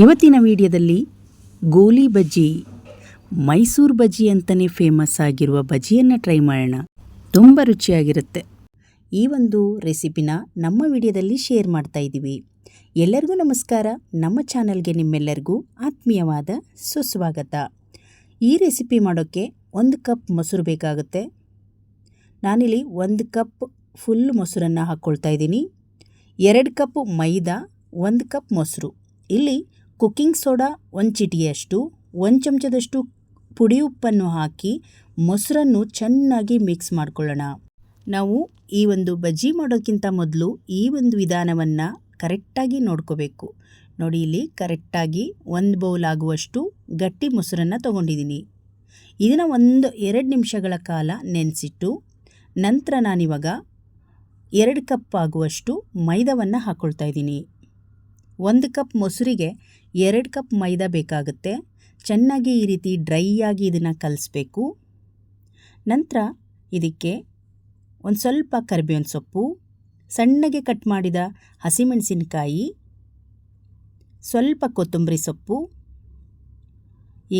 ಇವತ್ತಿನ ವಿಡಿಯೋದಲ್ಲಿ ಗೋಲಿ ಬಜ್ಜಿ, ಮೈಸೂರು ಬಜ್ಜಿ ಅಂತಲೇ ಫೇಮಸ್ ಆಗಿರುವ ಬಜ್ಜಿಯನ್ನು ಟ್ರೈ ಮಾಡೋಣ. ತುಂಬ ರುಚಿಯಾಗಿರುತ್ತೆ. ಈ ಒಂದು ರೆಸಿಪಿನ ನಮ್ಮ ವಿಡಿಯೋದಲ್ಲಿ ಶೇರ್ ಮಾಡ್ತಾ ಇದ್ದೀವಿ. ಎಲ್ಲರಿಗೂ ನಮಸ್ಕಾರ. ನಮ್ಮ ಚಾನಲ್ಗೆ ನಿಮ್ಮೆಲ್ಲರಿಗೂ ಆತ್ಮೀಯವಾದ ಸುಸ್ವಾಗತ. ಈ ರೆಸಿಪಿ ಮಾಡೋಕ್ಕೆ 1 ಕಪ್ ಮೊಸರು ಬೇಕಾಗುತ್ತೆ. ನಾನಿಲ್ಲಿ 1 ಕಪ್ ಫುಲ್ ಮೊಸರನ್ನು ಹಾಕ್ಕೊಳ್ತಾ ಇದ್ದೀನಿ. 2 ಕಪ್ ಮೈದಾ, 1 ಕಪ್ ಮೊಸರು. ಇಲ್ಲಿ ಕುಕ್ಕಿಂಗ್ ಸೋಡಾ 1 ಚಿಟಿಕೆಯಷ್ಟು, 1 ಚಮಚದಷ್ಟು ಪುಡಿ ಉಪ್ಪನ್ನು ಹಾಕಿ ಮೊಸರನ್ನು ಚೆನ್ನಾಗಿ ಮಿಕ್ಸ್ ಮಾಡ್ಕೊಳ್ಳೋಣ. ನಾವು ಈ ಒಂದು ಬಜ್ಜಿ ಮಾಡೋಕ್ಕಿಂತ ಮೊದಲು ಈ ಒಂದು ವಿಧಾನವನ್ನು ಕರೆಕ್ಟಾಗಿ ನೋಡ್ಕೋಬೇಕು. ನೋಡಿ, ಇಲ್ಲಿ ಕರೆಕ್ಟಾಗಿ 1 ಬೌಲ್ ಆಗುವಷ್ಟು ಗಟ್ಟಿ ಮೊಸರನ್ನು ತೊಗೊಂಡಿದ್ದೀನಿ. ಇದನ್ನು 1-2 ನಿಮಿಷಗಳ ಕಾಲ ನೆನೆಸಿಟ್ಟು ನಂತರ ನಾನಿವಾಗ 2 ಕಪ್ ಆಗುವಷ್ಟು ಮೈದಾವನ್ನು ಹಾಕ್ಕೊಳ್ತಾ ಇದ್ದೀನಿ. 1 ಕಪ್ ಮೊಸರಿಗೆ 2 ಕಪ್ ಮೈದಾ ಬೇಕಾಗುತ್ತೆ. ಚೆನ್ನಾಗಿ ಈ ರೀತಿ ಡ್ರೈ ಆಗಿ ಇದನ್ನು ಕಲಿಸ್ಬೇಕು. ನಂತರ ಇದಕ್ಕೆ ಒಂದು ಸ್ವಲ್ಪ ಕರಿಬೇವಿನ ಸೊಪ್ಪು, ಸಣ್ಣಗೆ ಕಟ್ ಮಾಡಿದ ಹಸಿಮೆಣಸಿನಕಾಯಿ, ಸ್ವಲ್ಪ ಕೊತ್ತಂಬರಿ ಸೊಪ್ಪು,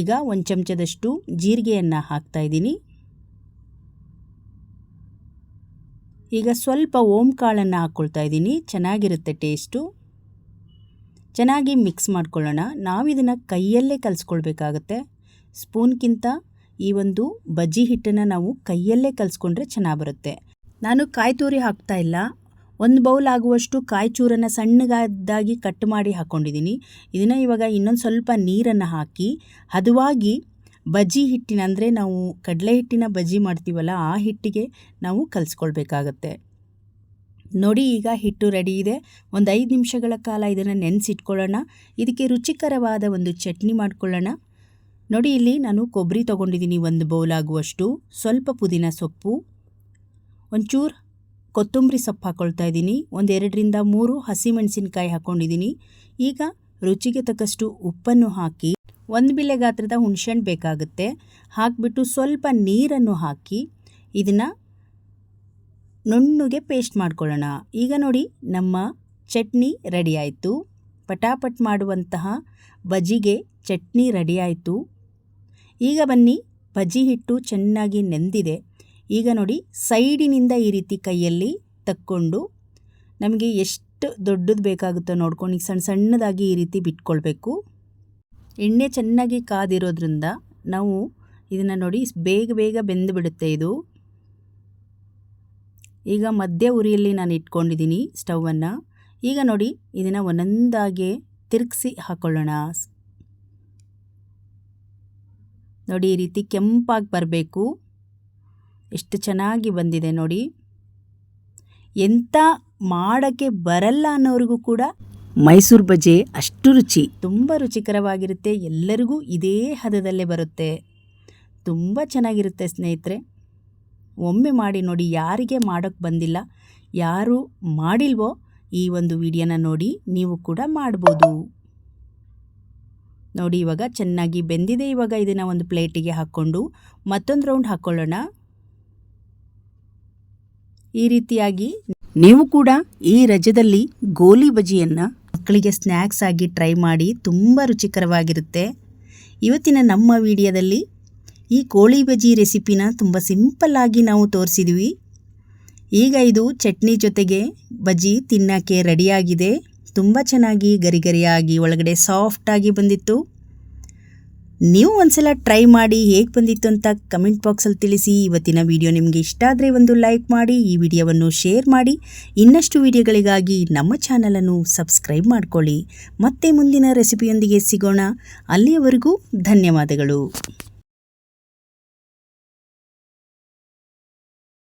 ಈಗ 1 ಚಮಚದಷ್ಟು ಜೀರಿಗೆಯನ್ನು ಹಾಕ್ತಾ ಇದ್ದೀನಿ. ಈಗ ಸ್ವಲ್ಪ ಓಂ ಕಾಳನ್ನು ಹಾಕ್ಕೊಳ್ತಾ ಇದ್ದೀನಿ. ಚೆನ್ನಾಗಿರುತ್ತೆ ಟೇಸ್ಟು. ಚೆನ್ನಾಗಿ ಮಿಕ್ಸ್ ಮಾಡ್ಕೊಳ್ಳೋಣ. ನಾವಿದನ್ನು ಕೈಯಲ್ಲೇ ಕಲಿಸ್ಕೊಳ್ಬೇಕಾಗತ್ತೆ. ಸ್ಪೂನ್ಗಿಂತ ಈ ಒಂದು ಬಜ್ಜಿ ಹಿಟ್ಟನ್ನು ನಾವು ಕೈಯಲ್ಲೇ ಕಲಿಸ್ಕೊಂಡ್ರೆ ಚೆನ್ನಾಗಿ ಬರುತ್ತೆ. ನಾನು ಕಾಯಿ ತುರಿ ಹಾಕ್ತಾ ಇಲ್ಲ. 1 ಬೌಲ್ ಆಗುವಷ್ಟು ಕಾಯಿ ಚೂರನ್ನು ಸಣ್ಣದಾಗಿ ಕಟ್ ಮಾಡಿ ಹಾಕ್ಕೊಂಡಿದ್ದೀನಿ. ಇದನ್ನು ಇವಾಗ ಇನ್ನೊಂದು ಸ್ವಲ್ಪ ನೀರನ್ನು ಹಾಕಿ ಹದವಾಗಿ ಬಜ್ಜಿ ಹಿಟ್ಟಿನ, ಅಂದರೆ ನಾವು ಕಡಲೆ ಹಿಟ್ಟಿನ ಬಜ್ಜಿ ಮಾಡ್ತೀವಲ್ಲ ಆ ಹಿಟ್ಟಿಗೆ ನಾವು ಕಲಿಸ್ಕೊಳ್ಬೇಕಾಗತ್ತೆ. ನೋಡಿ, ಈಗ ಹಿಟ್ಟು ರೆಡಿ ಇದೆ. ಒಂದು 5 ನಿಮಿಷಗಳ ಕಾಲ ಇದನ್ನು ನೆನೆಸಿಟ್ಕೊಳ್ಳೋಣ. ಇದಕ್ಕೆ ರುಚಿಕರವಾದ ಒಂದು ಚಟ್ನಿ ಮಾಡ್ಕೊಳ್ಳೋಣ. ನೋಡಿ, ಇಲ್ಲಿ ನಾನು ಕೊಬ್ಬರಿ ತೊಗೊಂಡಿದ್ದೀನಿ 1 ಬೌಲ್ ಆಗುವಷ್ಟು, ಸ್ವಲ್ಪ ಪುದೀನ ಸೊಪ್ಪು, ಒಂಚೂರು ಕೊತ್ತಂಬರಿ ಸೊಪ್ಪು ಹಾಕ್ಕೊಳ್ತಾ ಇದ್ದೀನಿ, 2-3 ಹಸಿಮೆಣಸಿನಕಾಯಿ ಹಾಕ್ಕೊಂಡಿದ್ದೀನಿ. ಈಗ ರುಚಿಗೆ ತಕ್ಕಷ್ಟು ಉಪ್ಪನ್ನು ಹಾಕಿ 1 ಬಿಳೆ ಗಾತ್ರದ ಹುಣಸೆಹಣ್ಣು ಬೇಕಾಗುತ್ತೆ. ಹಾಕಿಬಿಟ್ಟು ಸ್ವಲ್ಪ ನೀರನ್ನು ಹಾಕಿ ಇದನ್ನು ನುಣ್ಣಗೆ ಪೇಸ್ಟ್ ಮಾಡ್ಕೊಳ್ಳೋಣ. ಈಗ ನೋಡಿ, ನಮ್ಮ ಚಟ್ನಿ ರೆಡಿ ಆಯಿತು. ಪಟಾಪಟ್ ಮಾಡುವಂತಹ ಬಜ್ಜಿಗೆ ಚಟ್ನಿ ರೆಡಿ ಆಯಿತು. ಈಗ ಬನ್ನಿ, ಬಜ್ಜಿ ಹಿಟ್ಟು ಚೆನ್ನಾಗಿ ನೆಂದಿದೆ. ಈಗ ನೋಡಿ, ಸೈಡಿನಿಂದ ಈ ರೀತಿ ಕೈಯಲ್ಲಿ ತಕ್ಕೊಂಡು ನಮಗೆ ಎಷ್ಟು ದೊಡ್ಡದು ಬೇಕಾಗುತ್ತೋ ನೋಡ್ಕೊಂಡು ಸಣ್ಣ ಸಣ್ಣದಾಗಿ ಈ ರೀತಿ ಬಿಟ್ಕೊಳ್ಬೇಕು. ಎಣ್ಣೆ ಚೆನ್ನಾಗಿ ಕಾದಿರೋದ್ರಿಂದ ನಾವು ಇದನ್ನು ನೋಡಿ ಬೇಗ ಬೇಗ ಬೆಂದು ಬಿಡುತ್ತೆ ಇದು. ಈಗ ಮಧ್ಯ ಉರಿಯಲ್ಲಿ ನಾನು ಇಟ್ಕೊಂಡಿದ್ದೀನಿ ಸ್ಟವನ್ನು. ಈಗ ನೋಡಿ, ಇದನ್ನು ಒಂದೊಂದಾಗೆ ತಿರುಗಿಸಿ ಹಾಕ್ಕೊಳ್ಳೋಣ. ನೋಡಿ, ಈ ರೀತಿ ಕೆಂಪಾಗಿ ಬರಬೇಕು. ಎಷ್ಟು ಚೆನ್ನಾಗಿ ಬಂದಿದೆ ನೋಡಿ. ಎಂಥ ಮಾಡೋಕ್ಕೆ ಬರಲ್ಲ ಅನ್ನೋರಿಗೂ ಕೂಡ ಮೈಸೂರು ಬಜ್ಜಿ ಅಷ್ಟು ರುಚಿ, ತುಂಬ ರುಚಿಕರವಾಗಿರುತ್ತೆ. ಎಲ್ಲರಿಗೂ ಇದೇ ಹದದಲ್ಲೇ ಬರುತ್ತೆ. ತುಂಬ ಚೆನ್ನಾಗಿರುತ್ತೆ ಸ್ನೇಹಿತರೆ. ಒಮ್ಮೆ ಮಾಡಿ ನೋಡಿ. ಯಾರಿಗೆ ಮಾಡೋಕ್ಕೆ ಬಂದಿಲ್ಲ, ಯಾರು ಮಾಡಿಲ್ವೋ ಈ ಒಂದು ವಿಡಿಯೋನ ನೋಡಿ ನೀವು ಕೂಡ ಮಾಡ್ಬೋದು. ನೋಡಿ, ಇವಾಗ ಚೆನ್ನಾಗಿ ಬೆಂದಿದೆ. ಇವಾಗ ಇದನ್ನು ಒಂದು ಪ್ಲೇಟಿಗೆ ಹಾಕ್ಕೊಂಡು ಮತ್ತೊಂದು ರೌಂಡ್ ಹಾಕ್ಕೊಳ್ಳೋಣ. ಈ ರೀತಿಯಾಗಿ ನೀವು ಕೂಡ ಈ ರಜದಲ್ಲಿ ಗೋಲಿ ಬಜ್ಜಿಯನ್ನು ಮಕ್ಕಳಿಗೆ ಸ್ನ್ಯಾಕ್ಸ್ ಆಗಿ ಟ್ರೈ ಮಾಡಿ. ತುಂಬ ರುಚಿಕರವಾಗಿರುತ್ತೆ. ಇವತ್ತಿನ ನಮ್ಮ ವಿಡಿಯೋದಲ್ಲಿ ಈ ಕೋಳಿ ಬಜ್ಜಿ ರೆಸಿಪಿನ ತುಂಬ ಸಿಂಪಲ್ಲಾಗಿ ನಾವು ತೋರಿಸಿದ್ವಿ. ಈಗ ಇದು ಚಟ್ನಿ ಜೊತೆಗೆ ಬಜ್ಜಿ ತಿನ್ನೋಕ್ಕೆ ರೆಡಿಯಾಗಿದೆ. ತುಂಬ ಚೆನ್ನಾಗಿ ಗರಿಗರಿಯಾಗಿ ಒಳಗಡೆ ಸಾಫ್ಟಾಗಿ ಬಂದಿತ್ತು. ನೀವು ಒಂದ್ಸಲ ಟ್ರೈ ಮಾಡಿ ಹೇಗೆ ಬಂದಿತ್ತು ಅಂತ ಕಮೆಂಟ್ ಬಾಕ್ಸಲ್ಲಿ ತಿಳಿಸಿ. ಇವತ್ತಿನ ವಿಡಿಯೋ ನಿಮಗೆ ಇಷ್ಟ ಆದರೆ ಒಂದು ಲೈಕ್ ಮಾಡಿ, ಈ ವಿಡಿಯೋವನ್ನು ಶೇರ್ ಮಾಡಿ. ಇನ್ನಷ್ಟು ವಿಡಿಯೋಗಳಿಗಾಗಿ ನಮ್ಮ ಚಾನಲನ್ನು ಸಬ್ಸ್ಕ್ರೈಬ್ ಮಾಡ್ಕೊಳ್ಳಿ. ಮತ್ತೆ ಮುಂದಿನ ರೆಸಿಪಿಯೊಂದಿಗೆ ಸಿಗೋಣ. ಅಲ್ಲಿಯವರೆಗೂ ಧನ್ಯವಾದಗಳು.